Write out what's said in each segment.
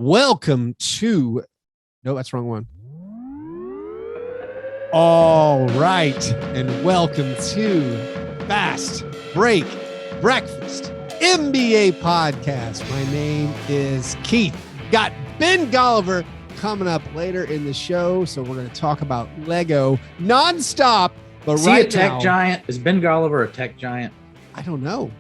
Welcome to, no, that's the wrong one. All right. And welcome to Fast Break Breakfast NBA Podcast. My name is Keith. Got Ben Gulliver coming up later in the show. So we're going to talk about Lego nonstop. But is right he a tech now, giant? Is Ben Gulliver a tech giant? I don't know.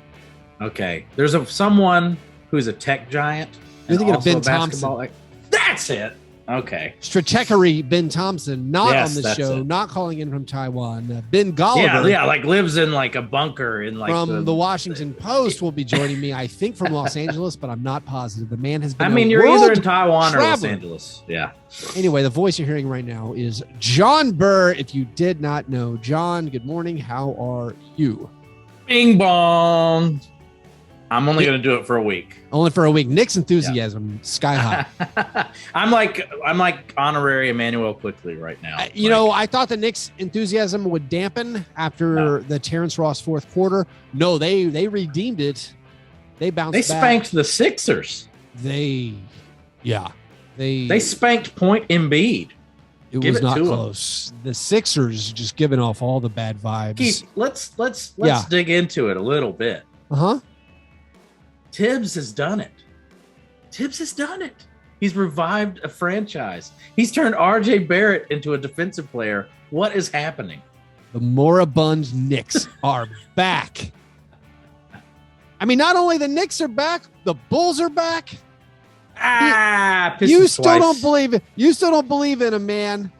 Okay. There's someone who's a tech giant. You're thinking of Ben Thompson. That's it. Okay. Stratechery Ben Thompson, not Yes, on the that's show, it. not calling in from Taiwan. Ben Gulliver. Yeah, like lives in like a bunker in like from the Washington Post will be joining me, I think from Los Angeles, but I'm not positive. The man has been you're either in Taiwan or Los Angeles. Yeah. Anyway, the voice you're hearing right now is John Burr. If you did not know, John, good morning. How are you? Bing bong. I'm only going to do it for a week. Only for a week. Nick's enthusiasm, sky high. I'm like honorary Emmanuel Quickly right now. I thought the Knicks' enthusiasm would dampen after the Terrence Ross fourth quarter. No, they redeemed it. They bounced back. They spanked the Sixers. They spanked Point Embiid. It was not close. The Sixers just giving off all the bad vibes. Keith, let's dig into it a little bit. Uh-huh. Tibbs has done it. He's revived a franchise. He's turned RJ Barrett into a defensive player. What is happening? The moribund Knicks are back. I mean, not only the Knicks are back, the Bulls are back. You still don't believe it. You still don't believe in a man.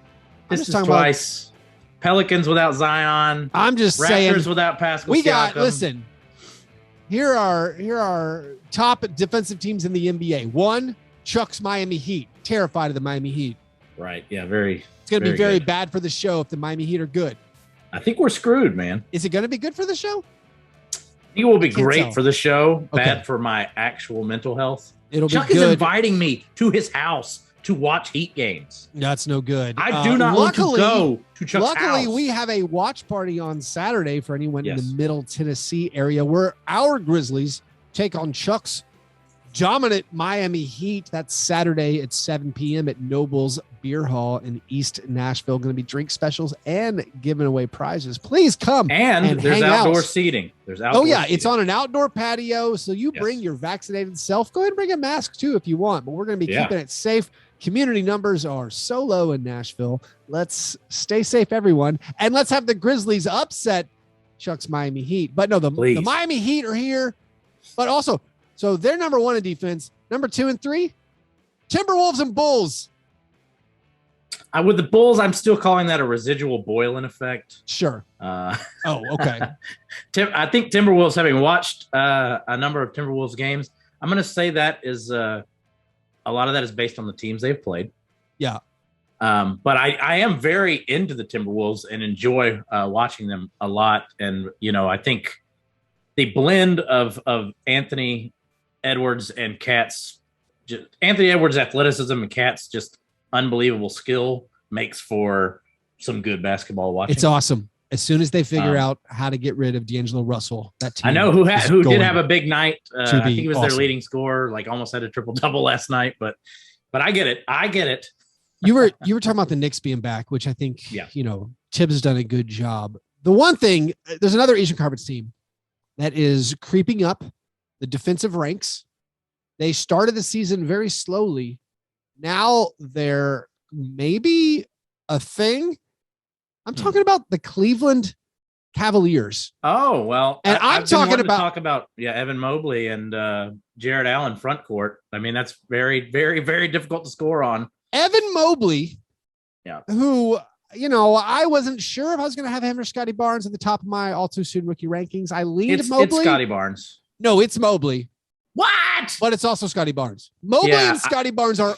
Pistons twice. Pelicans without Zion. I'm just saying. Raptors without Pascal Siakam. Siakam. Listen. Here are top defensive teams in the NBA. One, Chuck's Miami Heat. Terrified of the Miami Heat. Right. Yeah. It's going to be very bad for the show if the Miami Heat are good. I think we're screwed, man. Is it going to be good for the show? I think it will be great for the show. Okay. Bad for my actual mental health. Chuck is inviting me to his house to watch Heat games. That's no good. I do not want to go to Chuck's house. Luckily, we have a watch party on Saturday for anyone in the Middle Tennessee area where our Grizzlies take on Chuck's dominant Miami Heat. That's Saturday at 7 p.m. at Noble's Beer Hall in East Nashville. Going to be drink specials and giving away prizes. Please come and there's hang outdoor out. seating. It's on an outdoor patio. So you bring your vaccinated self. Go ahead and bring a mask too if you want, but we're going to be keeping it safe. Community numbers are so low in Nashville. Let's stay safe, everyone. And let's have the Grizzlies upset Chuck's Miami Heat. But no, the Miami Heat are here. But also, so they're number one in defense. Number 2 and 3, Timberwolves and Bulls. With the Bulls, I'm still calling that a residual Boylan effect. Sure. Okay. I think Timberwolves, having watched a number of Timberwolves games, I'm going to say that is a lot of that is based on the teams they've played. Yeah. But I am very into the Timberwolves and enjoy watching them a lot. And, I think the blend of Anthony Edwards and Cat's, Anthony Edwards' athleticism and Cat's just unbelievable skill makes for some good basketball watching. It's awesome. As soon as they figure out how to get rid of D'Angelo Russell, that team I know who did have a big night. I think he was awesome. Their leading scorer, like almost had a triple-double last night. But I get it. You were talking about the Knicks being back, which I think, Tibbs has done a good job. The one thing, there's another Eastern Conference team that is creeping up the defensive ranks. They started the season very slowly. Now they're maybe a thing. I'm talking about the Cleveland Cavaliers. Oh, well. And I'm talking about Evan Mobley and Jared Allen front court. I mean, that's very, very, very difficult to score on. Evan Mobley, who, I wasn't sure if I was going to have him or Scotty Barnes at the top of my all too soon rookie rankings. I leaned Mobley. It's Scotty Barnes. No, it's Mobley. What? But it's also Scotty Barnes. Mobley and Scotty Barnes are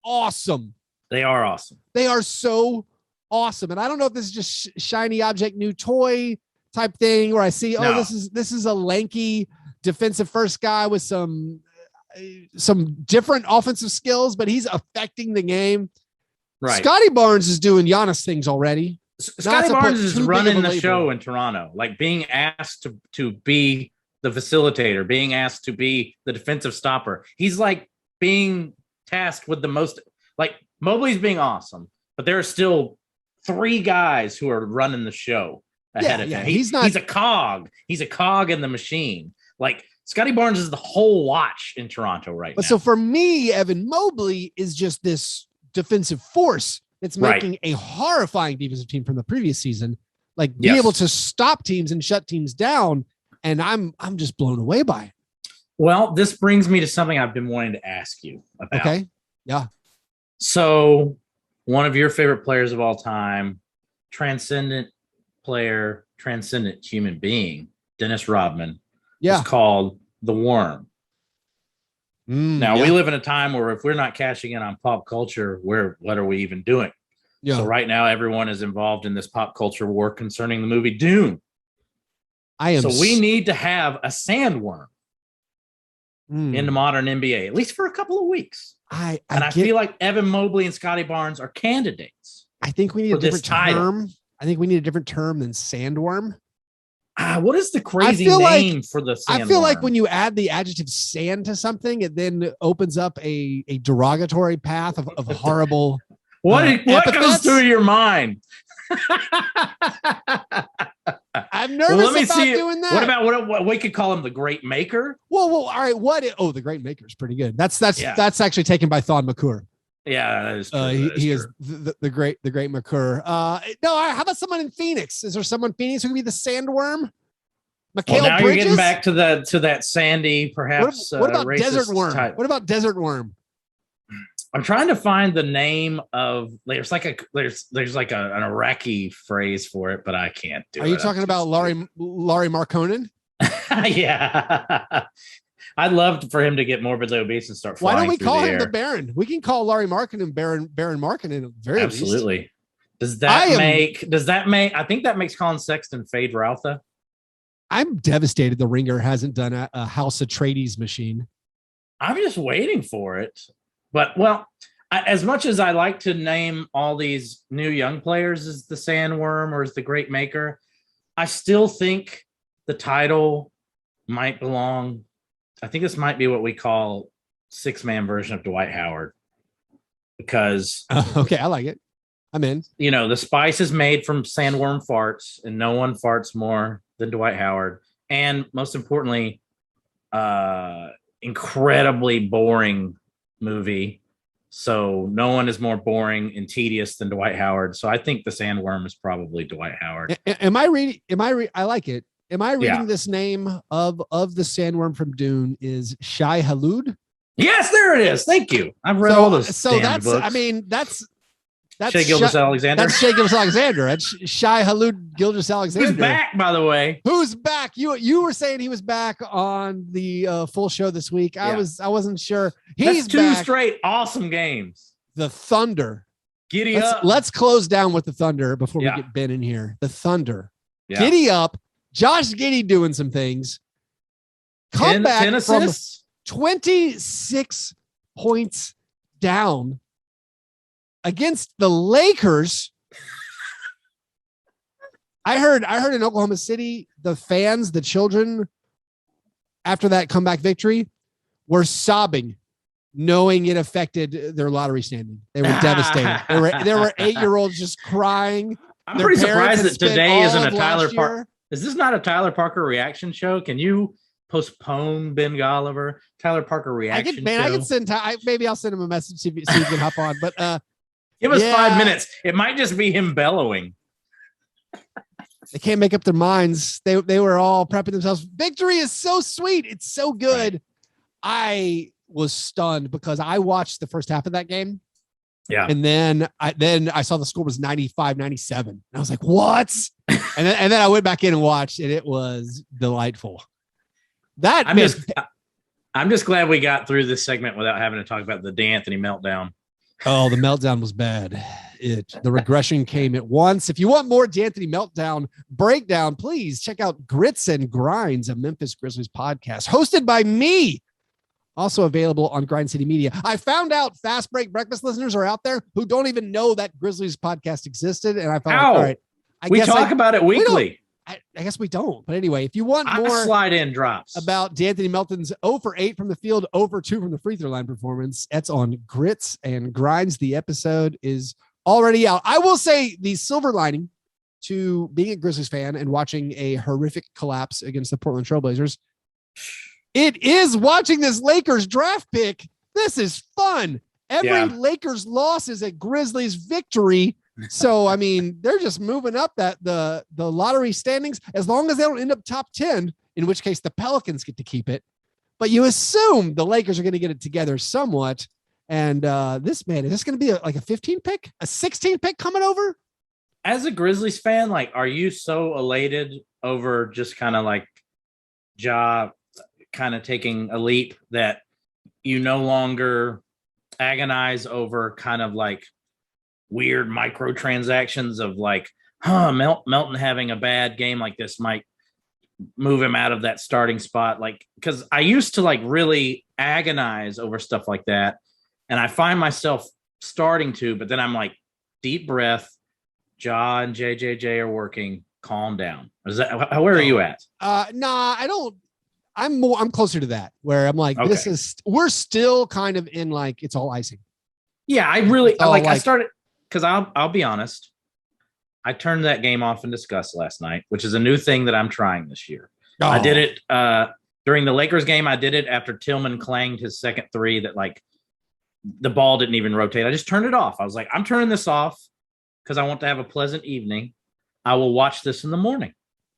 awesome. They are awesome. They are so awesome. And I don't know if this is just shiny object, new toy type thing where I see, this is a lanky defensive first guy with some different offensive skills, but he's affecting the game. Right. Scotty Barnes is doing Giannis things already. Scotty Barnes is running the show in Toronto, like being asked to be the facilitator, being asked to be the defensive stopper. He's like being tasked with the most. Like Mobley's being awesome, but there are still 3 guys who are running the show ahead of him. He's a cog. He's a cog in the machine. Like Scotty Barnes is the whole watch in Toronto right now. So for me, Evan Mobley is just this defensive force. It's making a horrifying defensive team from the previous season, like be able to stop teams and shut teams down. And I'm just blown away by it. Well, this brings me to something I've been wanting to ask you about. Okay. Yeah. So one of your favorite players of all time, transcendent player, transcendent human being, Dennis Rodman, is called the Worm. Now we live in a time where if we're not cashing in on pop culture, what are we even doing? Yeah. So right now everyone is involved in this pop culture war concerning the movie Dune. So we need to have a sandworm in the modern NBA, at least for a couple of weeks. I feel like Evan Mobley and Scotty Barnes are candidates. I think we need a different term. I think we need a different term than sandworm. What is the crazy name for the sandworm? I feel like when you add the adjective sand to something, it then opens up a derogatory path of horrible. What goes through your mind? I'm nervous about doing that. What about what we could call him, the Great Maker? Whoa, all right. The Great Maker is pretty good. That's actually taken by Thon McClure. Yeah, that is true. He is the great McClure. How about someone in Phoenix? Is there someone in Phoenix who could be the Sandworm? Well, now Bridges? You're getting back to that sandy, perhaps. What about Desert Worm? What about Desert Worm? I'm trying to find the name of there's like an Iraqi phrase for it, but I can't do it. Are you talking about Laurie Markkonen? Yeah. I'd love for him to get morbidly obese and start flying. Why don't we call him the Baron? We can call Laurie Markkonen Baron Markkonen at the very least. Absolutely. Does that make I think that makes Colin Sexton fade Routha? I'm devastated the Ringer hasn't done a House Atreides machine. I'm just waiting for it. But, as much as I like to name all these new young players as the Sandworm or as the Great Maker, I still think the title might belong. I think this might be what we call 6-man version of Dwight Howard. Because... okay, I like it. I'm in. The spice is made from sandworm farts, and no one farts more than Dwight Howard. And most importantly, incredibly boring movie. So no one is more boring and tedious than Dwight Howard. So I think the Sandworm is probably Dwight Howard. I like it. Am I reading this name of the Sandworm from Dune is Shai Hulud? Yes, there it is. Thank you. I've read all those. So that's books. That's Shai Gilgeous-Alexander. That's Shai Gilgeous-Alexander. That's Shai Hulud Gilgeous-Alexander. Who's back, by the way? Who's back? You were saying he was back on the full show this week. Yeah. I wasn't sure. That's two straight awesome games. The Thunder. Giddy up. Let's close down with the Thunder before we get Ben in here. The Thunder. Yeah. Giddy up. Josh Giddey doing some things. Come back from 26 points down against the Lakers. I heard in Oklahoma City, the fans, the children, after that comeback victory, were sobbing, knowing it affected their lottery standing. They were devastated. There were 8-year-olds just crying. I'm pretty surprised that today isn't a Tyler Parker. Is this not a Tyler Parker reaction show? Can you postpone Ben Gulliver, Tyler Parker reaction show? I can send. Maybe I'll send him a message see if he can hop on. But give us 5 minutes. It might just be him bellowing. They can't make up their minds. They were all prepping themselves. Victory is so sweet. It's so good. Right. I was stunned because I watched the first half of that game. Yeah. And then I saw the score was 95-97. And I was like, what? and then I went back in and watched, and it was delightful. I'm just glad we got through this segment without having to talk about the DeAnthony meltdown. Oh, the meltdown was bad. The regression came at once. If you want more DeAnthony meltdown breakdown, please check out Grits and Grinds, a Memphis Grizzlies podcast hosted by me. Also available on Grind City Media. I found out Fast Break Breakfast listeners are out there who don't even know that Grizzlies podcast existed. And I found all right. We talk about it weekly. I guess we don't. But anyway, if you want more slide in drops about D'Anthony Melton's 0 for 8 from the field, 0 for 2 from the free throw line performance, that's on Grits and Grinds. The episode is already out. I will say the silver lining to being a Grizzlies fan and watching a horrific collapse against the Portland Trailblazers, it is watching this Lakers draft pick. This is fun. Every Lakers loss is a Grizzlies victory. So, I mean, they're just moving up the lottery standings as long as they don't end up top 10, in which case the Pelicans get to keep it. But you assume the Lakers are going to get it together somewhat. And is this going to be like a 15 pick, a 16 pick coming over? As a Grizzlies fan, like, are you so elated over just kind of like Ja kind of taking a leap that you no longer agonize over kind of like weird microtransactions of like, Melton having a bad game like this might move him out of that starting spot? Like, because I used to like really agonize over stuff like that. And I find myself starting to, but then I'm like, deep breath, Ja and JJJ are working, calm down. Is that, where are you at? Nah, I don't. I'm closer to that, where I'm like, okay, we're still kind of in like, it's all icing. Yeah, I started, because I'll be honest, I turned that game off in disgust last night, which is a new thing that I'm trying this year. Oh. I did it during the Lakers game. I did it after Tillman clanged his second three that like the ball didn't even rotate. I just turned it off. I was like, I'm turning this off because I want to have a pleasant evening. I will watch this in the morning.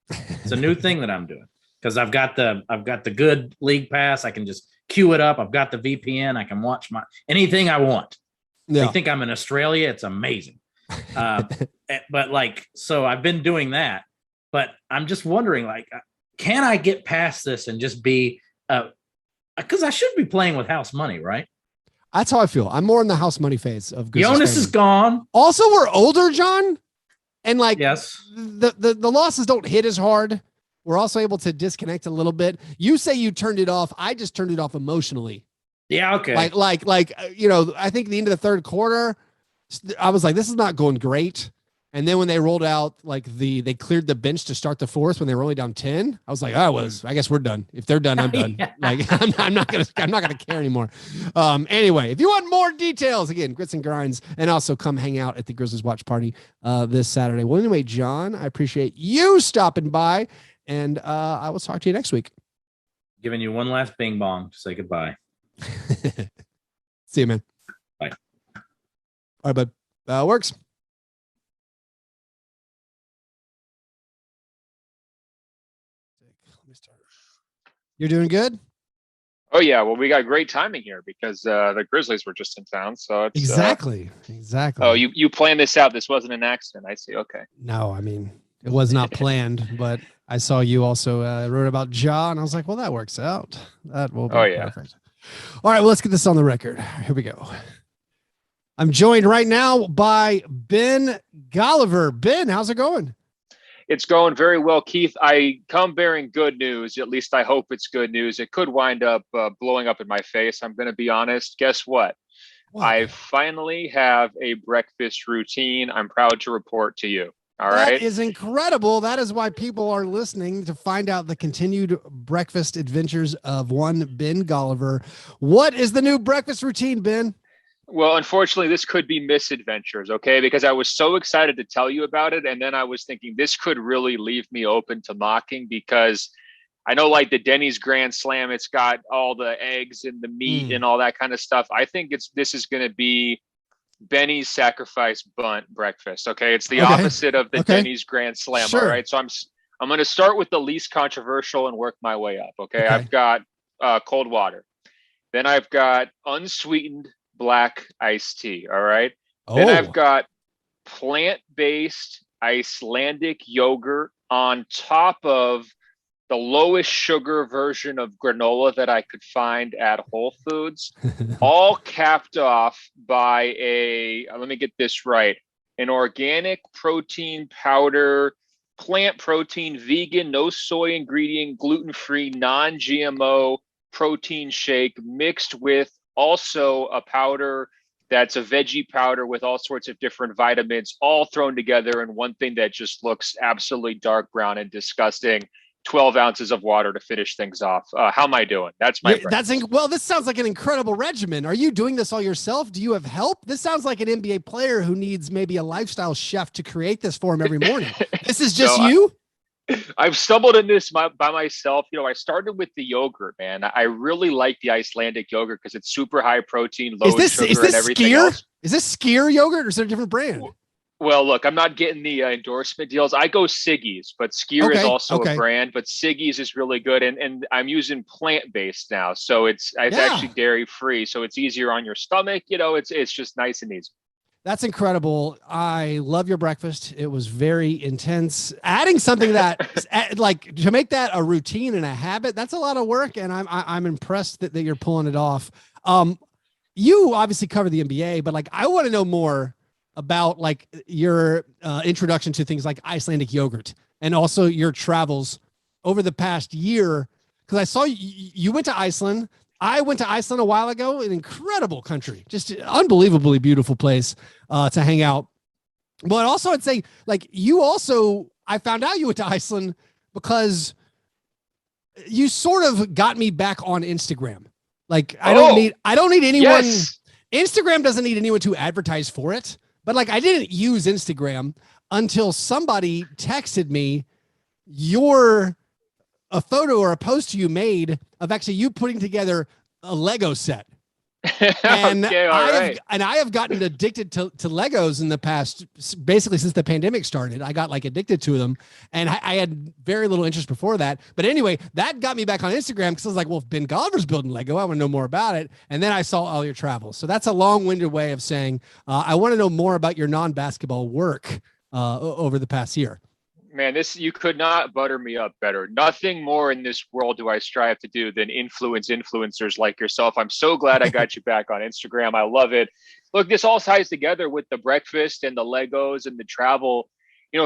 It's a new thing that I'm doing because I've got the good league pass. I can just queue it up. I've got the VPN. I can watch anything I want. Yeah. They think I'm in Australia. It's amazing. But like, so I've been doing that, but I'm just wondering, like, can I get past this and just be, because I should be playing with house money, right? That's how I feel. I'm more in the house money phase of Jonas is gone. Also, we're older, John. And like, yes, the losses don't hit as hard. We're also able to disconnect a little bit. You say you turned it off. I just turned it off emotionally. Yeah. Okay. Like, I think the end of the third quarter, I was like, this is not going great. And then when they rolled out, like they cleared the bench to start the fourth when they were only down 10, I was like, I guess we're done. If they're done, I'm done. Yeah. Like, I'm not going to care anymore. Anyway, if you want more details, again, Grits and Grinds, and also come hang out at the Grizzlies watch party this Saturday. Well, anyway, John, I appreciate you stopping by, and I will talk to you next week. Giving you one last bing bong to say goodbye. See you, man. Bye. All right, bud. Works. You're doing good? Oh, yeah. Well, we got great timing here because the Grizzlies were just in town. So it's, Exactly. Oh, you planned this out. This wasn't an accident. I see. Okay. No, I mean, it was not planned, but I saw you also wrote about Ja, and I was like, well, that works out. That will be perfect. All right, well, let's get this on the record. Here we go. I'm joined right now by Ben Gulliver. Ben, how's it going? It's going very well, Keith. I come bearing good news. At least I hope it's good news. It could wind up blowing up in my face. I'm going to be honest. Guess what? I finally have a breakfast routine. I'm proud to report to you. All right. That is incredible. That is why people are listening, to find out the continued breakfast adventures of one Ben Gulliver. What is the new breakfast routine, Ben? Well, unfortunately, this could be misadventures, okay? Because I was so excited to tell you about it. And then I was thinking this could really leave me open to mocking, because I know like the Denny's Grand Slam, it's got all the eggs and the meat and all that kind of stuff. I think this is going to be Benny's sacrifice bunt breakfast, okay? It's the opposite of the Denny's Grand Slam, all right? So I'm going to start with the least controversial and work my way up, okay? I've got cold water. Then I've got unsweetened black iced tea. All right. Then I've got plant-based Icelandic yogurt on top of the lowest sugar version of granola that I could find at Whole Foods, all capped off by let me get this right, an organic protein powder, plant protein, vegan, no soy ingredient, gluten-free, non-GMO protein shake mixed with also a powder that's a veggie powder with all sorts of different vitamins, all thrown together in one thing that just looks absolutely dark brown and disgusting. 12 ounces of water to finish things off. How am I doing? That's my well, this sounds like an incredible regimen. Are you doing this all yourself? Do you have help? This sounds like an NBA player who needs maybe a lifestyle chef to create this for him every morning. This is just you? I've stumbled in this by myself. I started with the yogurt, man. I really like the Icelandic yogurt because it's super high protein, low sugar, and everything else. Is this Skier yogurt or is it a different brand? Well, look, I'm not getting the endorsement deals. I go Siggy's, but Skier is also a brand, but Siggy's is really good. And I'm using plant-based now. So it's actually dairy-free. So it's easier on your stomach. It's just nice and easy. That's incredible. I love your breakfast. It was very intense. Adding something that like to make that a routine and a habit, that's a lot of work. And I'm impressed that you're pulling it off. You obviously cover the NBA, but like, I want to know more about like your introduction to things like Icelandic yogurt and also your travels over the past year. Cause I saw you went to Iceland. I went to Iceland a while ago, an incredible country, just an unbelievably beautiful place to hang out. But also I'd say like I found out you went to Iceland because you sort of got me back on Instagram. Like I don't need anyone. Yes. Instagram doesn't need anyone to advertise for it. But like, I didn't use Instagram until somebody texted me a photo or a post you made of actually you putting together a Lego set. And I have gotten addicted to Legos in the past, basically since the pandemic started. I got like addicted to them, and I had very little interest before that. But anyway, that got me back on Instagram because I was like, well, if Ben Gulliver's building Lego, I want to know more about it. And then I saw all your travels. So that's a long-winded way of saying I want to know more about your non-basketball work over the past year. Man, you could not butter me up better. Nothing more in this world do I strive to do than influence influencers like yourself. I'm so glad I got you back on Instagram. I love it. Look, this all ties together with the breakfast and the Legos and the travel.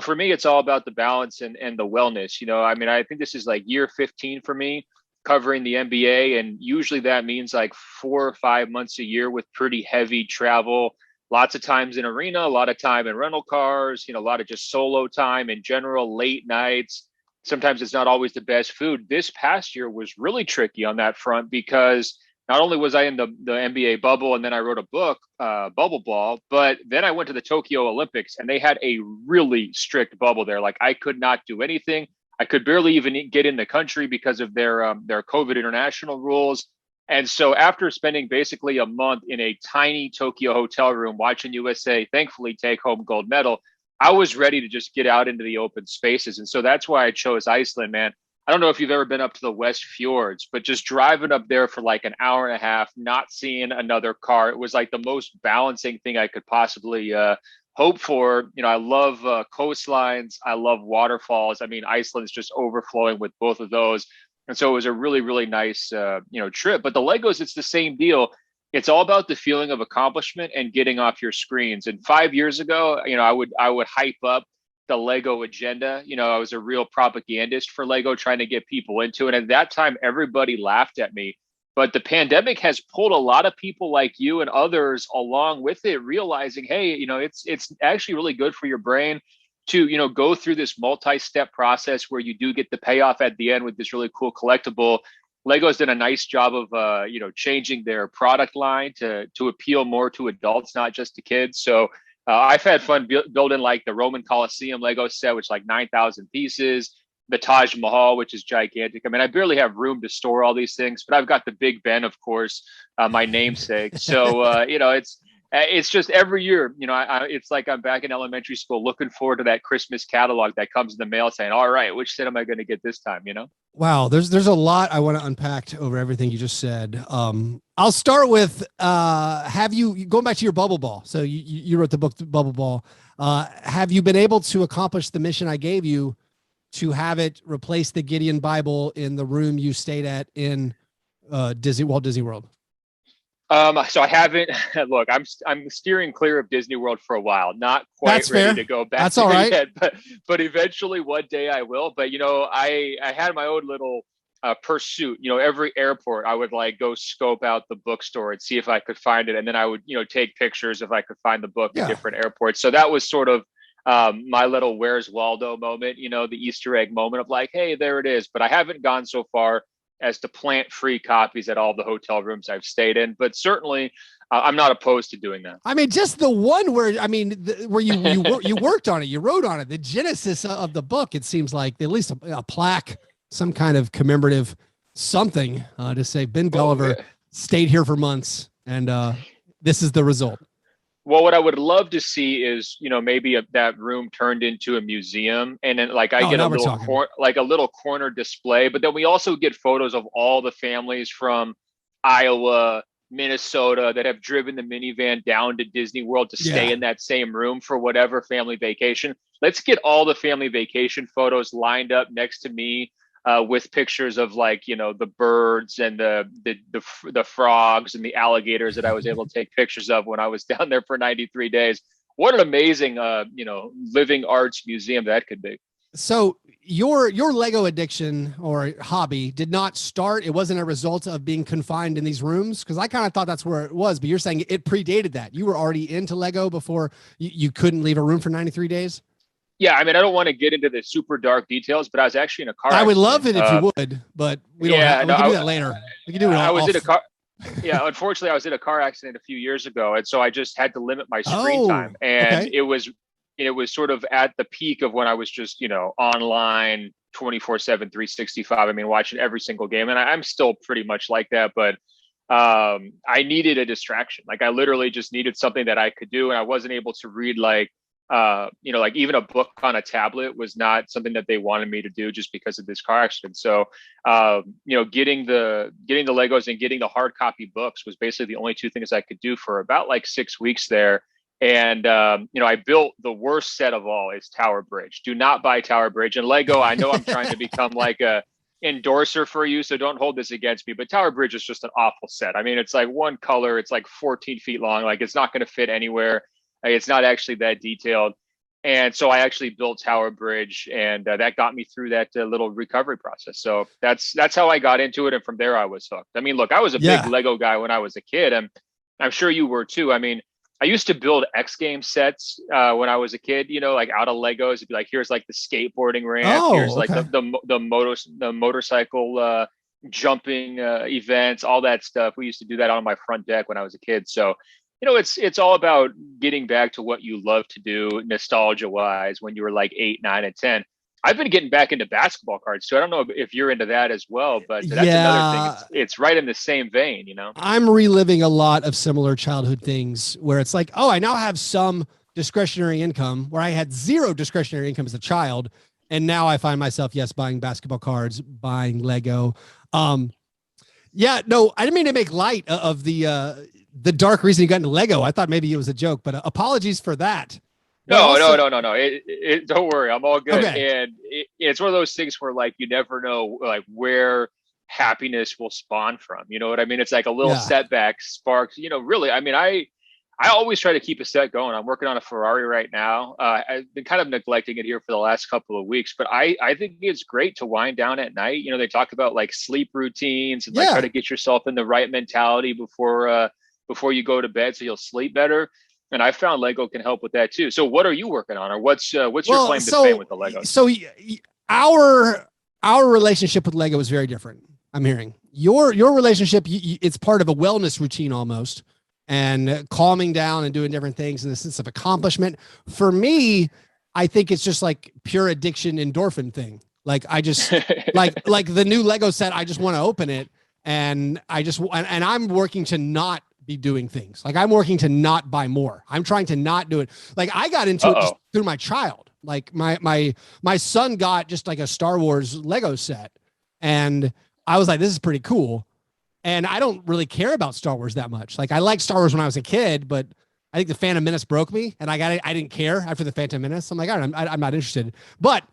For me, it's all about the balance and the wellness. I think this is like year 15 for me covering the NBA. And usually that means like 4 or 5 months a year with pretty heavy travel. Lots of times in arena, a lot of time in rental cars, a lot of just solo time in general, late nights. Sometimes it's not always the best food. This past year was really tricky on that front because not only was I in the NBA bubble and then I wrote a book, Bubble Ball, but then I went to the Tokyo Olympics and they had a really strict bubble there. Like I could not do anything. I could barely even get in the country because of their COVID international rules. And so after spending basically a month in a tiny Tokyo hotel room watching USA thankfully take home gold medal, I was ready to just get out into the open spaces. And so that's why I chose Iceland, man. I don't know if you've ever been up to the West Fjords, but just driving up there for like an hour and a half, not seeing another car, it was like the most balancing thing I could possibly hope for. I love coastlines. I love waterfalls. I mean, Iceland's just overflowing with both of those. And so it was a really, really nice, trip. But the Legos, it's the same deal. It's all about the feeling of accomplishment and getting off your screens. And 5 years ago, I would hype up the Lego agenda. I was a real propagandist for Lego, trying to get people into it. At that time, everybody laughed at me. But the pandemic has pulled a lot of people like you and others along with it, realizing, hey, it's actually really good for your brain to go through this multi-step process where you do get the payoff at the end with this really cool collectible. Lego's done a nice job of changing their product line to appeal more to adults, not just to kids. So I've had fun building like the Roman Colosseum Lego set, which is like 9,000 pieces, the Taj Mahal, which is gigantic. I mean, I barely have room to store all these things, but I've got the Big Ben, of course, my namesake. So it's just every year, it's like I'm back in elementary school looking forward to that Christmas catalog that comes in the mail saying, all right, which set am I going to get this time, Wow, there's a lot I want to unpack over everything you just said. I'll start with have you going back to your Bubble Ball? So you wrote the book Bubble Ball. Have you been able to accomplish the mission I gave you to have it replace the Gideon Bible in the room you stayed at in Walt Disney World? So I haven't. Look, I'm steering clear of Disney World for a while. Not quite That's ready fair. to go back. That's all right. Yet, but eventually one day I will. But I had my own little pursuit. Every airport I would like go scope out the bookstore and see if I could find it, and then I would take pictures if I could find the book at different airports. So that was sort of my little Where's Waldo moment, the Easter egg moment of like, hey, there it is. But I haven't gone so far as to plant free copies at all the hotel rooms I've stayed in, but certainly I'm not opposed to doing that. I mean, just the one where, where you worked on it, you wrote on it, the genesis of the book, it seems like at least a plaque, some kind of commemorative something to say Ben Gulliver stayed here for months, and this is the result. Well, what I would love to see is, maybe that room turned into a museum, and then like I get a little corner display, but then we also get photos of all the families from Iowa, Minnesota that have driven the minivan down to Disney World to stay in that same room for whatever family vacation. Let's get all the family vacation photos lined up next to me with pictures of like, the birds and the frogs and the alligators that I was able to take pictures of when I was down there for 93 days. What an amazing, living arts museum that could be. So your Lego addiction or hobby did not start. It wasn't a result of being confined in these rooms. Cause I kind of thought that's where it was, but you're saying it predated that. You were already into Lego before you couldn't leave a room for 93 days. Yeah. I mean, I don't want to get into the super dark details, but I was actually in a car accident. I would love it if you would, but we can do that later. We can do it. I was in a car. Yeah. Unfortunately, I was in a car accident a few years ago. And so I just had to limit my screen time. And it was sort of at the peak of when I was just, online 24/7, 365. I mean, watching every single game. And I'm still pretty much like that, but I needed a distraction. Like I literally just needed something that I could do. And I wasn't able to read like even a book on a tablet was not something that they wanted me to do just because of this car accident. So, getting the Legos and getting the hard copy books was basically the only two things I could do for about like 6 weeks there. And, I built the worst set of all is Tower Bridge. Do not buy Tower Bridge. And Lego, I know I'm trying to become like a endorser for you, so don't hold this against me, but Tower Bridge is just an awful set. I mean, it's like one color, it's like 14 feet long. Like it's not going to fit anywhere. It's not actually that detailed. And so I actually built Tower Bridge, and that got me through that little recovery process. So that's how I got into it. And from there I was hooked. I mean, look, I was a big Lego guy when I was a kid, and I'm sure you were too. I mean, I used to build X Games sets when I was a kid, like out of Legos. It'd be like, here's like the skateboarding ramp. Here's like the motorcycle jumping events, all that stuff. We used to do that on my front deck when I was a kid. So, it's all about getting back to what you love to do nostalgia wise when you were like 8, 9, and 10. I've been getting back into basketball cards too. I don't know if you're into that as well, but that's another thing. It's right in the same vein, I'm reliving a lot of similar childhood things where it's like, oh, I now have some discretionary income where I had zero discretionary income as a child. And now I find myself, buying basketball cards, buying Lego. I didn't mean to make light of the dark reason you got into Lego. I thought maybe it was a joke, but apologies for that. No. Don't worry. I'm all good. Okay. And it's one of those things where like, you never know like where happiness will spawn from. You know what I mean? It's like a little setback sparks, really. I mean, I always try to keep a set going. I'm working on a Ferrari right now. I've been kind of neglecting it here for the last couple of weeks, but I think it's great to wind down at night. They talk about like sleep routines and like try to get yourself in the right mentality before you go to bed so you'll sleep better. And I found Lego can help with that too. So what are you working on, or what's your claim to fame with the Legos? So our relationship with Lego is very different. I'm hearing your relationship. It's part of a wellness routine almost, and calming down and doing different things in the sense of accomplishment. For me, I think it's just like pure addiction endorphin thing. Like I just like the new Lego set. I just want to open it, and I'm working to not be doing things. Like I'm working to not buy more. I'm trying to not do it. Like I got into it just through my child. Like my son got just like a Star Wars Lego set, and I was like, this is pretty cool. And I don't really care about Star Wars that much. Like I liked Star Wars when I was a kid, but I think the Phantom Menace broke me, and I didn't care after the Phantom Menace. I'm like, all right, I'm not interested. But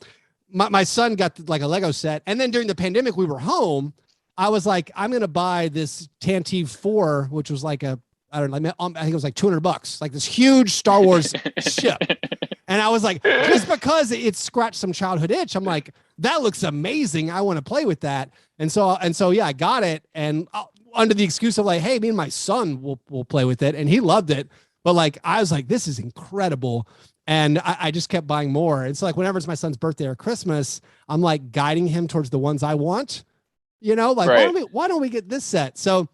my son got like a Lego set, and then during the pandemic, we were home. I was like, I'm going to buy this Tantive 4, which was like I think it was like $200, like this huge Star Wars ship. And I was like, just because it scratched some childhood itch, I'm like, that looks amazing. I want to play with that. And so, yeah, I got it. And under the excuse of like, hey, me and my son will play with it. And he loved it. But like, I was like, this is incredible. And I just kept buying more. And so like, whenever it's my son's birthday or Christmas, I'm like guiding him towards the ones I want, like, why don't we get this set? So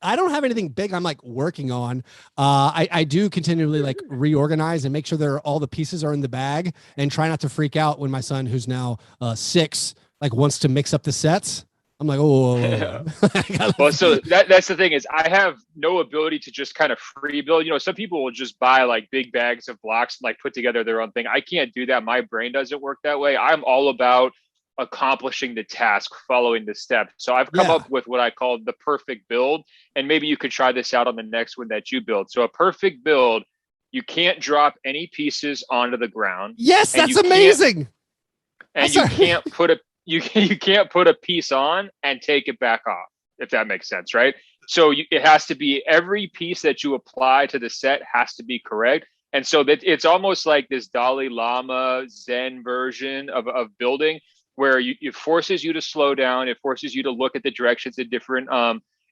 I don't have anything big I'm like working on. I do continually like reorganize and make sure all the pieces are in the bag and try not to freak out when my son, who's now 6, like wants to mix up the sets. I'm like, oh, well, so that's the thing is I have no ability to just kind of free build. Some people will just buy like big bags of blocks and like put together their own thing. I can't do that. My brain doesn't work that way. I'm all about accomplishing the task, following the steps. So I've come up with what I call the perfect build. And maybe you could try this out on the next one that you build. So a perfect build, you can't drop any pieces onto the ground. Yes, that's amazing. And you can't put you can't put a piece on and take it back off, if that makes sense, right? So it has to be every piece that you apply to the set has to be correct. And so that it's almost like this Dalai Lama Zen version of building, where it forces you to slow down. It forces you to look at the directions at different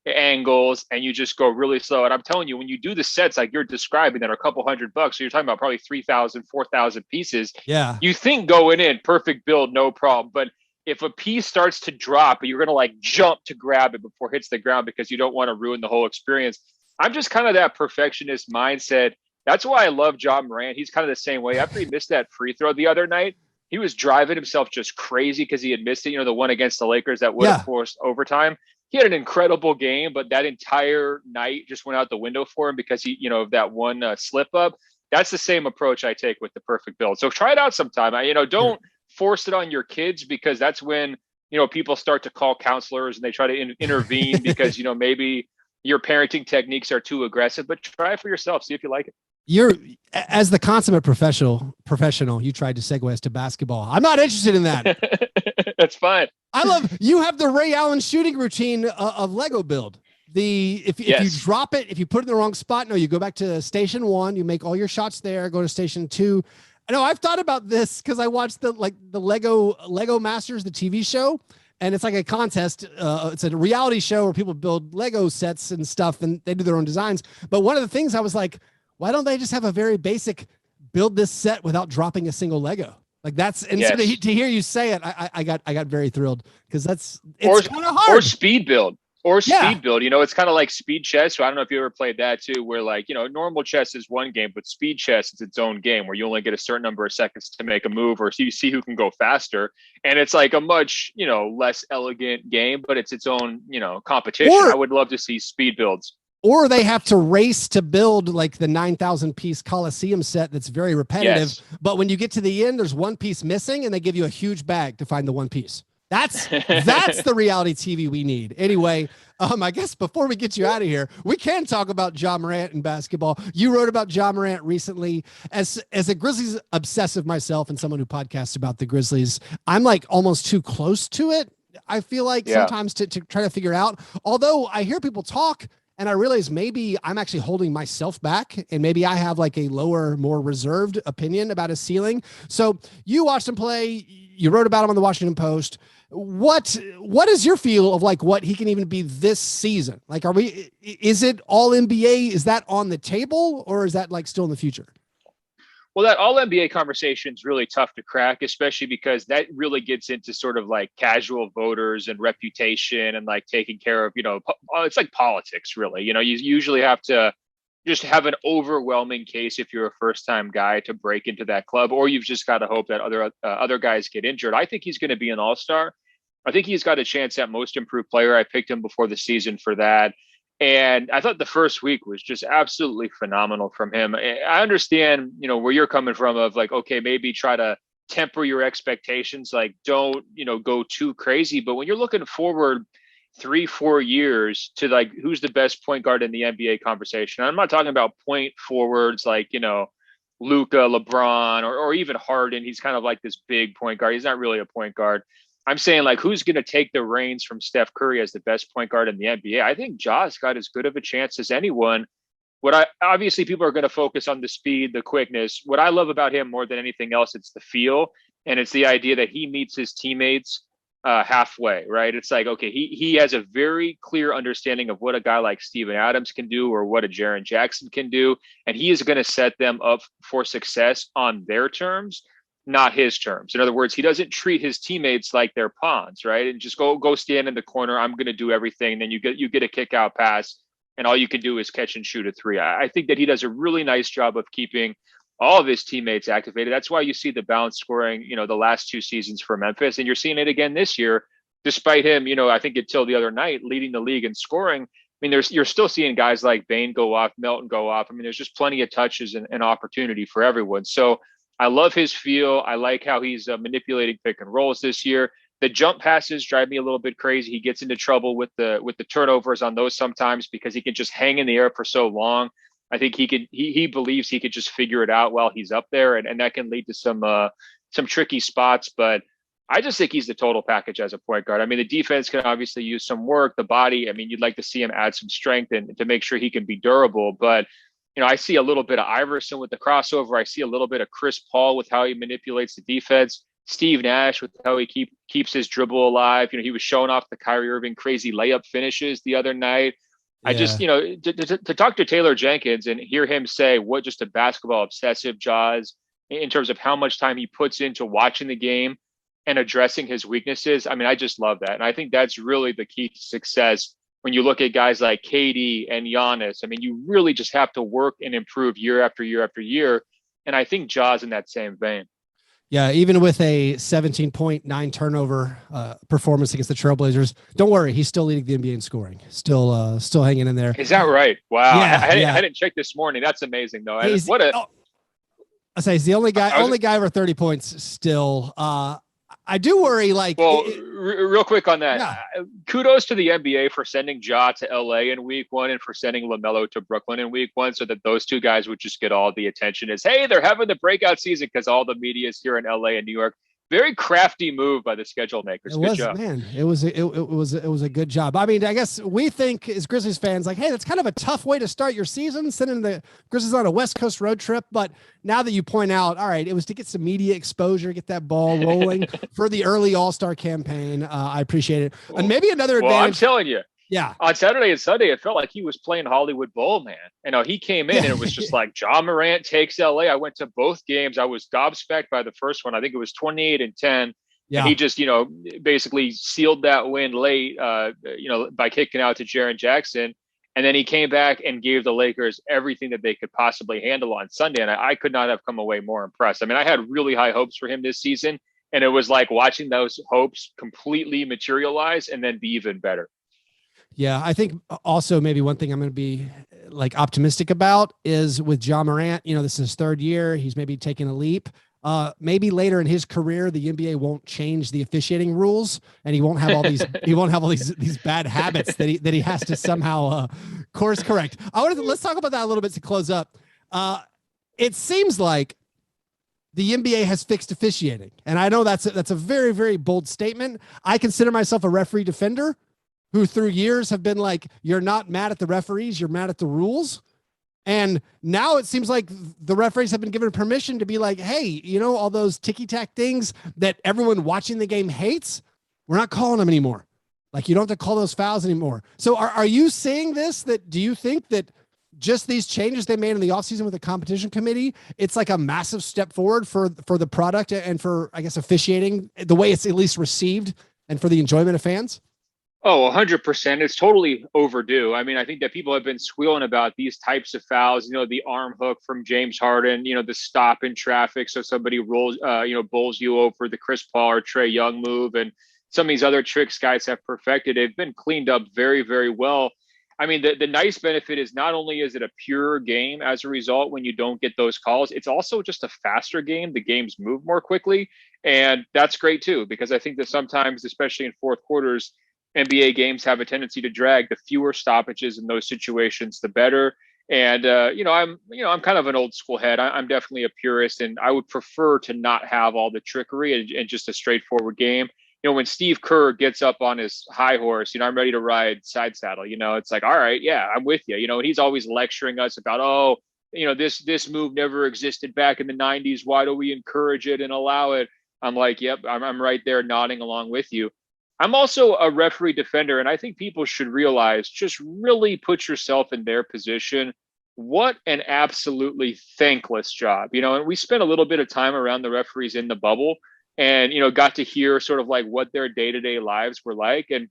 angles, and you just go really slow. And I'm telling you, when you do the sets like you're describing that are a couple $100, so you're talking about probably 3,000, 4,000 pieces. Yeah. You think going in, perfect build, no problem. But if a piece starts to drop, you're going to like jump to grab it before it hits the ground because you don't want to ruin the whole experience. I'm just kind of that perfectionist mindset. That's why I love John Moran. He's kind of the same way. After he missed that free throw the other night, he was driving himself just crazy because he had missed it. The one against the Lakers that would have forced overtime. He had an incredible game, but that entire night just went out the window for him because of that one slip up. That's the same approach I take with the perfect build. So try it out sometime. Don't force it on your kids, because that's when, people start to call counselors and they try to intervene because, maybe your parenting techniques are too aggressive, but try it for yourself. See if you like it. You're, as the consummate professional, you tried to segue us to basketball. I'm not interested in that. That's fine. You have the Ray Allen shooting routine of Lego build. If you drop it, if you put it in the wrong spot, no, you go back to station 1, you make all your shots there, go to station 2. I know I've thought about this because I watched the Lego Masters, the TV show, and it's like a contest. It's a reality show where people build Lego sets and stuff, and they do their own designs. But one of the things I was like, why don't they just have a very basic build this set without dropping a single Lego? Like that's, and so to hear you say it, I got very thrilled because it's kind of hard. Or speed build. Speed build, it's kind of like speed chess. So I don't know if you ever played that too, where like, normal chess is one game, but speed chess is its own game where you only get a certain number of seconds to make a move, or you see who can go faster. And it's like a much, less elegant game, but it's its own, competition. I would love to see speed builds. Or they have to race to build like the 9,000 piece Coliseum set that's very repetitive. Yes. But when you get to the end, there's one piece missing and they give you a huge bag to find the one piece. That's the reality TV we need. Anyway, I guess before we get you out of here, we can talk about Ja Morant and basketball. You wrote about Ja Morant recently. As a Grizzlies obsessive myself and someone who podcasts about the Grizzlies, I'm like almost too close to it. I feel like sometimes to try to figure out, although I hear people talk and I realize maybe I'm actually holding myself back and maybe I have like a lower, more reserved opinion about his ceiling. So you watched him play. You wrote about him on the Washington Post. What is your feel of like what he can even be this season? Like, is it all NBA? Is that on the table or is that like still in the future? Well, that all NBA conversation is really tough to crack, especially because that really gets into sort of like casual voters and reputation and like taking care of, it's like politics really, you usually have to just have an overwhelming case if you're a first-time guy to break into that club, or you've just got to hope that other guys get injured. I think he's going to be an all-star. I think he's got a chance at most improved player. I picked him before the season for that. And I thought the first week was just absolutely phenomenal from him. I understand, where you're coming from of like, okay, maybe try to temper your expectations. Like don't, go too crazy. But when you're looking forward 3-4 years to like who's the best point guard in the NBA conversation. I'm not talking about point forwards like, Luka, LeBron, or even Harden. He's kind of like this big point guard. He's not really a point guard. I'm saying like who's going to take the reins from Steph Curry as the best point guard in the NBA? I think Ja's got as good of a chance as anyone Obviously people are going to focus on the speed, the quickness. What I love about him more than anything else, it's the feel, and it's the idea that he meets his teammates halfway, right? It's like, okay, he has a very clear understanding of what a guy like Steven Adams can do or what a Jaren Jackson can do, and he is going to set them up for success on their terms, not his terms. In other words, he doesn't treat his teammates like they're pawns, right? And just go stand in the corner. I'm going to do everything. And then you get a kick out pass, and all you can do is catch and shoot a three. I think that he does a really nice job of keeping all of his teammates activated. That's why you see the balance scoring, the last 2 seasons for Memphis, and you're seeing it again this year, despite him, I think until the other night leading the league in scoring. I mean, you're still seeing guys like Bane go off, Melton go off. I mean, there's just plenty of touches and opportunity for everyone. So I love his feel. I like how he's manipulating pick and rolls this year. The jump passes drive me a little bit crazy. He gets into trouble with the turnovers on those sometimes because he can just hang in the air for so long. I think he believes he could just figure it out while he's up there, and that can lead to some tricky spots. But I just think he's the total package as a point guard. I mean, the defense can obviously use some work. The body, I mean, you'd like to see him add some strength and to make sure he can be durable. But I see a little bit of Iverson with the crossover. I see a little bit of Chris Paul with how he manipulates the defense. Steve Nash with how he keeps his dribble alive. He was showing off the Kyrie Irving crazy layup finishes the other night. Yeah. I just, to talk to Taylor Jenkins and hear him say what just a basketball obsessive Jaws in terms of how much time he puts into watching the game and addressing his weaknesses. I mean, I just love that. And I think that's really the key to success when you look at guys like KD and Giannis. I mean, you really just have to work and improve year after year after year. And I think Jaws in that same vein. Yeah, even with a 17.9 turnover performance against the Trailblazers, don't worry, he's still leading the NBA in scoring. Still hanging in there. Is that right? Wow, yeah, I didn't check this morning. That's amazing, though. I say he's the only guy over 30 points still. I do worry. Real quick on that. Yeah. Kudos to the NBA for sending Ja to LA in week 1 and for sending LaMelo to Brooklyn in week 1 so that those two guys would just get all the attention as, hey, they're having the breakout season because all the media is here in LA and New York. Very crafty move by the schedule makers. Good job. Man, it was a good job. I mean, I guess we think as Grizzlies fans, like, hey, that's kind of a tough way to start your season, sending the Grizzlies on a West Coast road trip. But now that you point out, all right, it was to get some media exposure, get that ball rolling for the early All-Star campaign. I appreciate it. And maybe another advantage. I'm telling you. Yeah. On Saturday and Sunday, it felt like he was playing Hollywood Bowl, man. He came in and it was just like Ja Morant takes LA. I went to both games. I was gobsmacked by the first one. I think it was 28-10. Yeah. And he just, basically sealed that win late, by kicking out to Jaren Jackson. And then he came back and gave the Lakers everything that they could possibly handle on Sunday. And I could not have come away more impressed. I mean, I had really high hopes for him this season. And it was like watching those hopes completely materialize and then be even better. Yeah, I think also maybe one thing I'm going to be optimistic about is with Ja Morant. This is his 3rd year. He's maybe taking a leap. Maybe later in his career, the NBA won't change the officiating rules, and he won't have all these bad habits that he has to somehow course correct. Let's talk about that a little bit to close up. It seems like the NBA has fixed officiating, and I know that's a very, very bold statement. I consider myself a referee defender who through years have been like, you're not mad at the referees, you're mad at the rules. And now it seems like the referees have been given permission to be like, hey, all those ticky-tack things that everyone watching the game hates, we're not calling them anymore. Like, you don't have to call those fouls anymore. So are you seeing this? Do you think that just these changes they made in the offseason with the competition committee, it's like a massive step forward for the product and for, I guess, officiating, the way it's at least received and for the enjoyment of fans? Oh, 100%. It's totally overdue. I mean, I think that people have been squealing about these types of fouls, the arm hook from James Harden, the stop in traffic. So somebody rolls, bowls you over, the Chris Paul or Trae Young move. And some of these other tricks guys have perfected. They've been cleaned up very, very well. I mean, the nice benefit is not only is it a pure game as a result when you don't get those calls, it's also just a faster game. The games move more quickly. And that's great, too, because I think that sometimes, especially in fourth quarters, NBA games have a tendency to drag. The fewer stoppages in those situations, the better. And I'm kind of an old school head. I'm definitely a purist, and I would prefer to not have all the trickery and just a straightforward game. when Steve Kerr gets up on his high horse, I'm ready to ride side saddle. It's like, all right, yeah, I'm with you. And he's always lecturing us about, this move never existed back in the 90s. Why do we encourage it and allow it? I'm like, yep, I'm right there nodding along with you. I'm also a referee defender, and I think people should realize, just really put yourself in their position. What an absolutely thankless job, and we spent a little bit of time around the referees in the bubble and, got to hear sort of like what their day-to-day lives were like. And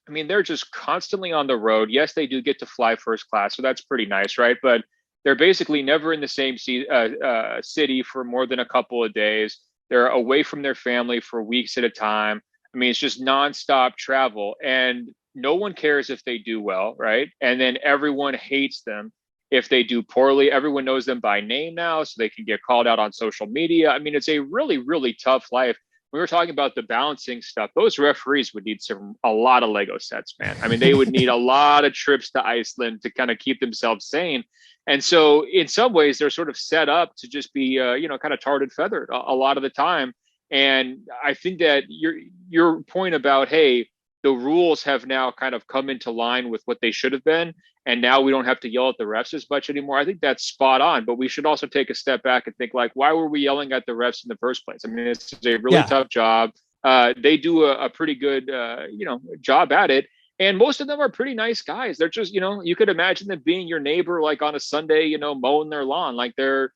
I mean, they're just constantly on the road. Yes, they do get to fly first class, so that's pretty nice, right? But they're basically never in the same city for more than a couple of days. They're away from their family for weeks at a time. I mean, it's just nonstop travel, and no one cares if they do well, right? And then everyone hates them if they do poorly. Everyone knows them by name now, so they can get called out on social media. I mean, it's a really, really tough life. We were talking about the balancing stuff. Those referees would need a lot of Lego sets, man. I mean, they would need a lot of trips to Iceland to kind of keep themselves sane. And so in some ways, they're sort of set up to just be, kind of tarred and feathered a lot of the time. And I think that your point about, hey, the rules have now kind of come into line with what they should have been, and now we don't have to yell at the refs as much anymore. I think that's spot on, but we should also take a step back and think, like, why were we yelling at the refs in the first place? I mean, it's a really tough job. They do a pretty good, job at it. And most of them are pretty nice guys. They're just, you could imagine them being your neighbor, like on a Sunday, mowing their lawn. Like they're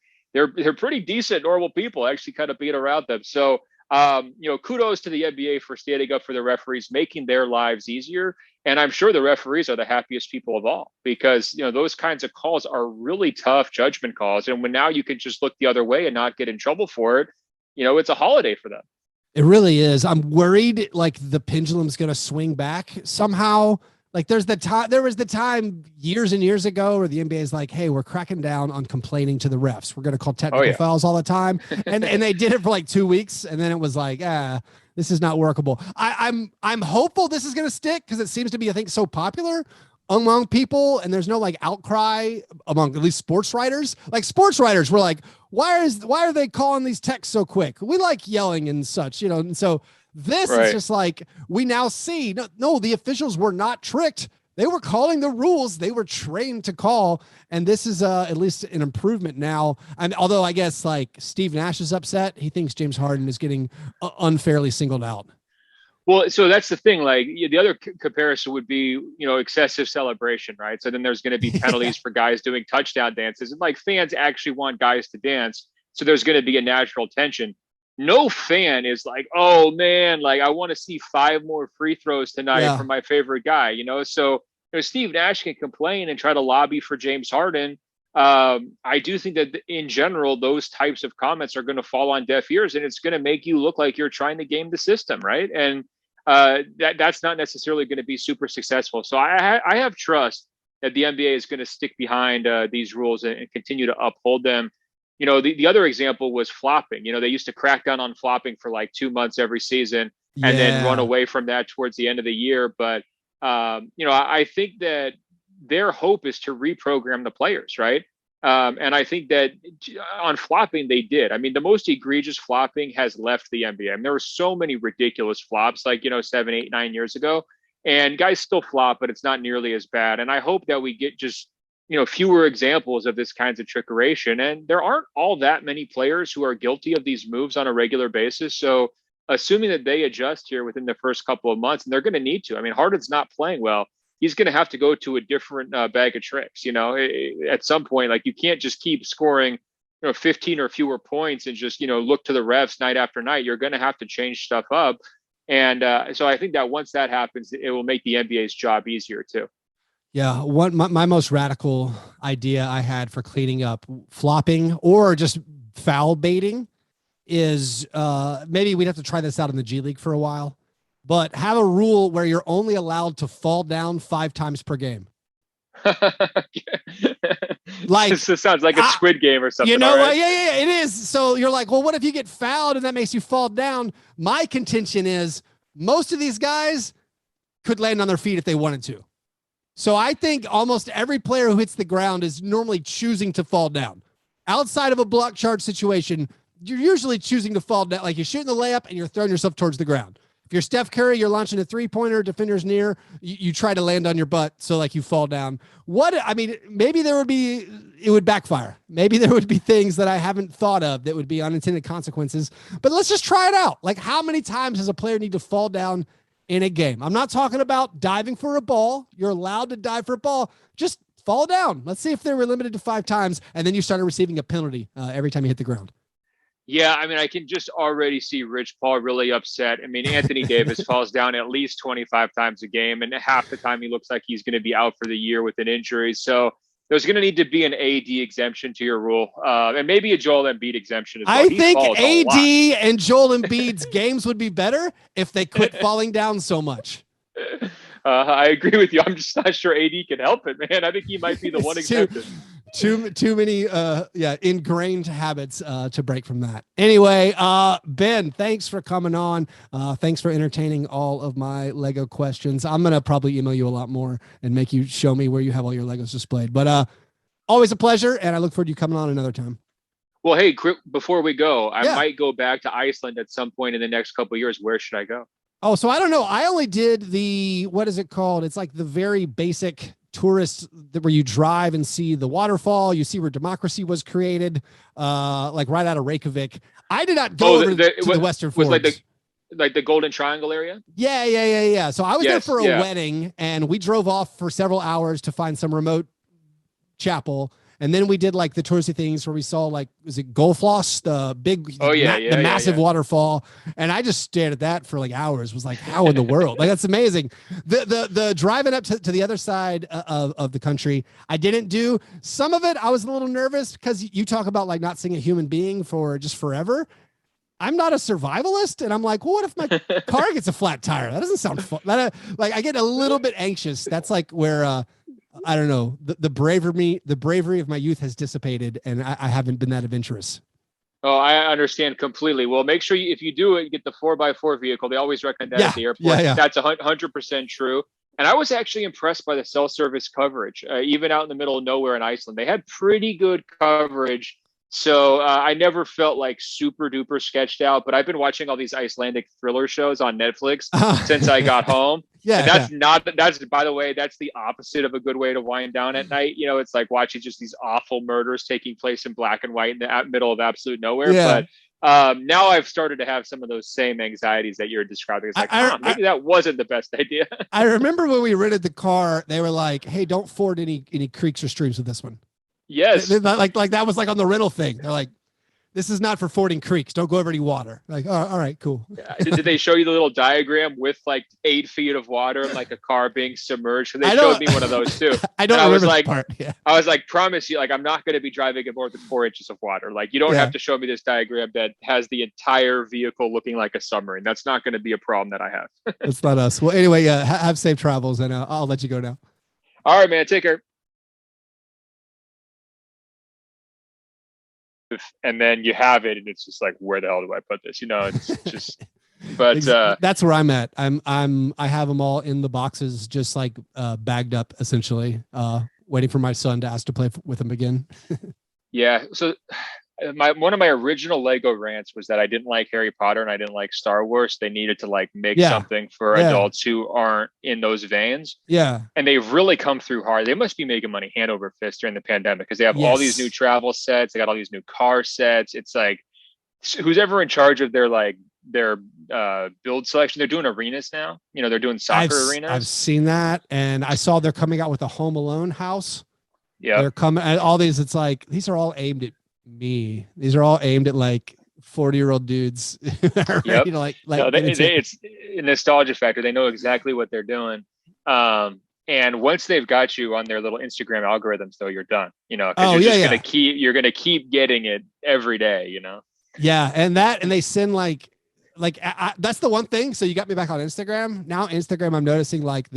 pretty decent, normal people, actually kind of being around them. So, kudos to the NBA for standing up for the referees, making their lives easier. And I'm sure the referees are the happiest people of all, because, those kinds of calls are really tough judgment calls. And when now you can just look the other way and not get in trouble for it, it's a holiday for them. It really is. I'm worried like the pendulum's going to swing back somehow. Like there was the time years and years ago where the NBA is like, hey, we're cracking down on complaining to the refs. We're going to call technical fouls all the time. And they did it for like 2 weeks. And then it was like, this is not workable. I'm hopeful this is going to stick, because it seems to be, I think, so popular among people, and there's no like outcry among at least sports writers. Like sports writers were like, why are they calling these texts so quick? We like yelling and such, and so this is just like, we now see, no, the officials were not tricked. They were calling the rules they were trained to call. And this is at least an improvement now. And although I guess like Steve Nash is upset, he thinks James Harden is getting unfairly singled out. Well, so that's the thing. Like the other comparison would be, excessive celebration, right? So then there's going to be penalties for guys doing touchdown dances, and like fans actually want guys to dance. So there's going to be a natural tension. No fan is like, oh man, like I want to see 5 more free throws tonight from my favorite guy, So, Steve Nash can complain and try to lobby for James Harden. I do think that in general, those types of comments are going to fall on deaf ears, and it's going to make you look like you're trying to game the system, right? And that's not necessarily going to be super successful. So I have trust that the NBA is going to stick behind these rules and continue to uphold them. The other example was flopping. They used to crack down on flopping for like 2 months every season and then run away from that towards the end of the year. But, I think that their hope is to reprogram the players, right? And I think that on flopping, they did. I mean, the most egregious flopping has left the NBA. I mean, there were so many ridiculous flops, like, 7, 8, 9 years ago. And guys still flop, but it's not nearly as bad. And I hope that we get just, fewer examples of this kinds of trickeration. And there aren't all that many players who are guilty of these moves on a regular basis. So assuming that they adjust here within the first couple of months, and they're going to need to. I mean, Harden's not playing well. He's going to have to go to a different bag of tricks, at some point. Like you can't just keep scoring, 15 or fewer points and just, look to the refs night after night. You're going to have to change stuff up. And so I think that once that happens, it will make the NBA's job easier too. Yeah. My most radical idea I had for cleaning up flopping or just foul baiting is maybe we'd have to try this out in the G League for a while, but have a rule where you're only allowed to fall down 5 times per game. Like this sounds like a Squid Game or something. Right? Yeah, it is. So you're like, well, what if you get fouled and that makes you fall down? My contention is most of these guys could land on their feet if they wanted to. So I think almost every player who hits the ground is normally choosing to fall down. Outside of a block charge situation, you're usually choosing to fall down. Like you're shooting the layup and you're throwing yourself towards the ground. If you're Steph Curry, you're launching a 3-pointer, defender's near, you try to land on your butt. So like you fall down. Maybe it would backfire. Maybe there would be things that I haven't thought of that would be unintended consequences, but let's just try it out. Like how many times does a player need to fall down in a game? I'm not talking about diving for a ball. You're allowed to dive for a ball. Just fall down. Let's see if they were limited to 5 times. And then you started receiving a penalty every time you hit the ground. Yeah, I mean, I can just already see Rich Paul really upset. I mean, Anthony Davis falls down at least 25 times a game, and half the time he looks like he's going to be out for the year with an injury. So there's going to need to be an AD exemption to your rule, and maybe a Joel Embiid exemption as well. I think AD and Joel Embiid's games would be better if they quit falling down so much. I agree with you. I'm just not sure AD can help it, man. I think he might be the one exempted. Too many ingrained habits to break from that. Anyway, Ben, thanks for coming on. Thanks for entertaining all of my Lego questions. I'm gonna probably email you a lot more and make you show me where you have all your Legos displayed. But always a pleasure, and I look forward to you coming on another time. Well, hey, before we go, I might go back to Iceland at some point in the next couple of years. Where should I go? Oh, so I don't know. I only did what is it called? It's like the very basic tourist where you drive and see the waterfall. You see where democracy was created, like right out of Reykjavik. I did not go to the Western Fords. Was like the Golden Triangle area? Yeah. So I was there for a wedding, and we drove off for several hours to find some remote chapel. And then we did like the touristy things where we saw like, was it Gullfoss, the big, the massive waterfall. And I just stared at that for like hours, was like, how in the world? Like, that's amazing. The driving up to the other side of the country, I didn't do some of it. I was a little nervous because you talk about like not seeing a human being for just forever. I'm not a survivalist. And I'm like, well, what if my car gets a flat tire? That doesn't sound fun. Like I get a little bit anxious. That's like where, I don't know, the bravery of my youth has dissipated, and I haven't been that adventurous. Oh, I understand completely. Well, make sure if you do it, get the 4x4 vehicle. They always recommend that at the airport. Yeah. That's 100% true. And I was actually impressed by the cell service coverage, even out in the middle of nowhere in Iceland. They had pretty good coverage. So I never felt like super duper sketched out, but I've been watching all these Icelandic thriller shows on Netflix since I got home. And that's by the way, that's the opposite of a good way to wind down at night. You know, it's like watching just these awful murders taking place in black and white in the middle of absolute nowhere. Yeah. But now I've started to have some of those same anxieties that you're describing. It's like, maybe that wasn't the best idea. I remember when we rented the car, they were like, hey, don't ford any creeks or streams with this one. Yes. Like that was like on the rental thing. They're like, this is not for fording creeks. Don't go over any water. Like, oh, all right, cool. Did they show you the little diagram with like 8 feet of water and like a car being submerged? So they showed me one of those too. I don't remember that part. Yeah. I was like, promise you, like, I'm not going to be driving in more than 4 inches of water. Like, you don't have to show me this diagram that has the entire vehicle looking like a submarine. That's not going to be a problem that I have. It's not us. Well, anyway, have safe travels, and I'll let you go now. All right, man. Take care. And then you have it, and it's just like, where the hell do I put this? You know, it's just. But that's where I'm at. I have them all in the boxes, just like bagged up, essentially, waiting for my son to ask to play with them again. Yeah. So one of my original Lego rants was that I didn't like Harry Potter and I didn't like Star Wars. They needed to like make something for adults who aren't in those veins. Yeah. And they've really come through hard. They must be making money hand over fist during the pandemic because they have all these new travel sets. They got all these new car sets. It's like, who's ever in charge of their build selection? They're doing arenas now. You know, they're doing soccer arenas. I've seen that. And I saw they're coming out with a Home Alone house. Yeah. They're coming, and all these, it's like, these are all aimed at me. These are all aimed at like 40-year-old dudes. Yep. It's a nostalgia factor. They know exactly what they're doing. And once they've got you on their little Instagram algorithms, though, you're done. You know, because you're gonna keep getting it every day. You know. Yeah, and they send like that's the one thing. So you got me back on Instagram. Now Instagram, I'm noticing like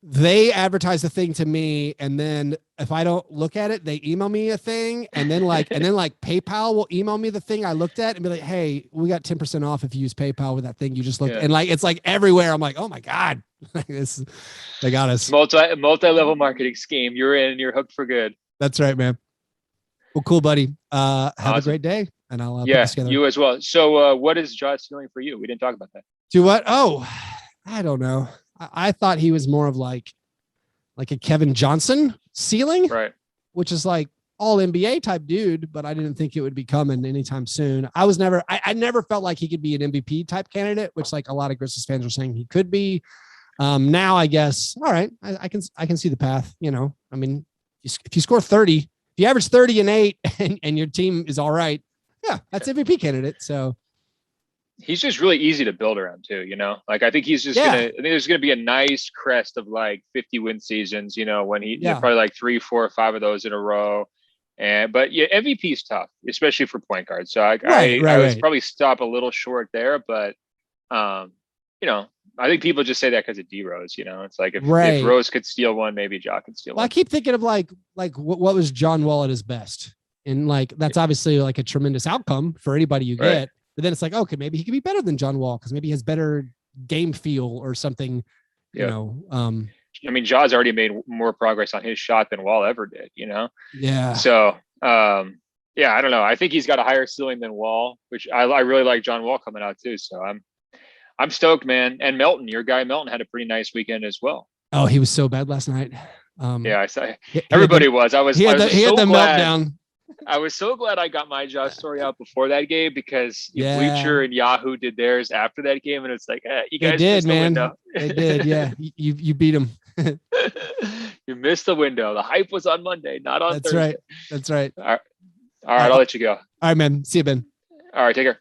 they advertise a thing to me, and then if I don't look at it, they email me a thing, and then like PayPal will email me the thing I looked at and be like, "Hey, we got 10% off if you use PayPal with that thing you just looked." And like it's like everywhere. I'm like, "Oh my god, they got us." Multi-level marketing scheme. You're in. You're hooked for good. That's right, man. Well, cool, buddy. Have a great day. and I'll put Yeah, this together. you as well. So what is Jaw's ceiling for you? We didn't talk about that. To what? Oh, I don't know. I thought he was more of like a Kevin Johnson ceiling, Right. which is like all NBA type dude, but I didn't think it would be coming anytime soon. I never felt like he could be an MVP type candidate, which like a lot of Grizzlies fans were saying he could be. Now I guess, all right, I can see the path, you know. I mean, if you score 30, if you average 30 and 8 and your team is all right, yeah, that's MVP candidate. So he's just really easy to build around too, you know. Like I think he's just I think there's gonna be a nice crest of like 50 win seasons, you know, when probably like 3, 4, or 5 of those in a row. But yeah, MVP is tough, especially for point guards. So I would probably stop a little short there, but you know, I think people just say that because of D Rose, you know. It's like if Rose could steal one, maybe Ja could steal one. I keep thinking of like what was John Wall at his best? And like that's obviously like a tremendous outcome for anybody you get. But then it's like, okay, maybe he could be better than John Wall because maybe he has better game feel or something, you know. I mean, Ja's already made more progress on his shot than Wall ever did, you know? Yeah. So, I don't know. I think he's got a higher ceiling than Wall, which I really like John Wall coming out too. So I'm stoked, man. And Melton, your guy Melton had a pretty nice weekend as well. Oh, he was so bad last night. I saw everybody was. He had the meltdown. I was so glad I got my Ja story out before that game because Bleacher and Yahoo did theirs after that game, and it's like, you guys missed the window. They did, yeah. You beat them. You missed the window. The hype was on Monday, not on Thursday. That's right. All right, I'll let you go. All right, man. See you, Ben. All right, take care.